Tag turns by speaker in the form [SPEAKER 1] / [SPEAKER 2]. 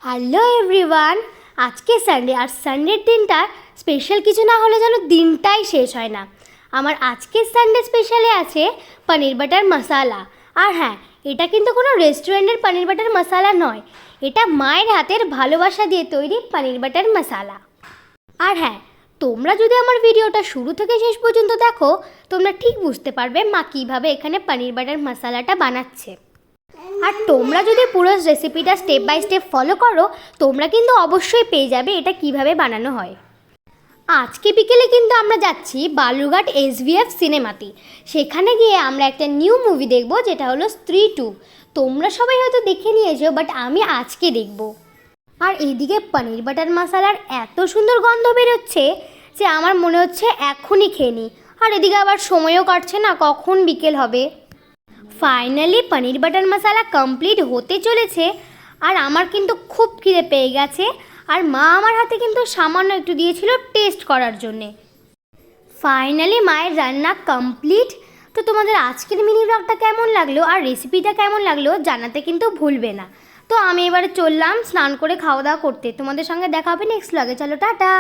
[SPEAKER 1] Hello everyone, আজকে Sunday আর সানডের দিনটা special কিছু না হলে যেন দিনটাই শেষ হয় না। আমার আজকের সানডে স্পেশালে আছে পনির বাটার মশালা। আর হ্যাঁ, এটা কিন্তু কোনো রেস্টুরেন্টের পনির বাটার মশালা নয়, এটা মায়ের হাতের ভালোবাসা দিয়ে তৈরি পনির বাটার মশালা। আর হ্যাঁ, তোমরা যদি আমার ভিডিওটা শুরু থেকে শেষ পর্যন্ত দেখো, তোমরা ঠিক বুঝতে পারবে মা কীভাবে এখানে পনির বাটার মশালাটা বানাচ্ছে। আর তোমরা যদি পুরো রেসিপিটা স্টেপ বাই স্টেপ ফলো করো, তোমরা কিন্তু অবশ্যই পেয়ে যাবে এটা কিভাবে বানানো হয়। আজকে বিকেলে কিন্তু আমরা যাচ্ছি বালুরঘাট SVF সিনেমাতে। সেখানে গিয়ে আমরা একটা নিউ মুভি দেখব, যেটা হলো স্ত্রী 2। তোমরা সবাই হয়তো দেখে নিয়েছো, বাট আমি আজকে দেখব। আর এইদিকে পনির বাটার মশালার এত সুন্দর গন্ধ বেরোচ্ছে যে আমার মনে হচ্ছে এখনই খেয়ে নিই। আর এদিকে আবার সময়ও কাটছে না, কখন বিকেল হবে। ফাইনালি পনির বাটার মশালা কমপ্লিট হতে চলেছে, আর আমার কিন্তু খুব খিদে পেয়ে গেছে। আর মা আমার হাতে কিন্তু সামান্য একটু দিয়েছিল টেস্ট করার জন্যে। ফাইনালি মায়ের রান্না কমপ্লিট। তো তোমাদের আজকের মিনি ব্লগটা কেমন লাগলো আর রেসিপিটা কেমন লাগলো জানাতে কিন্তু ভুলবে না। তো আমি এবারে চললাম স্নান করে খাওয়া দাওয়া করতে। তোমাদের সঙ্গে দেখা হবে নেক্সট ব্লগে। চলো টাটা।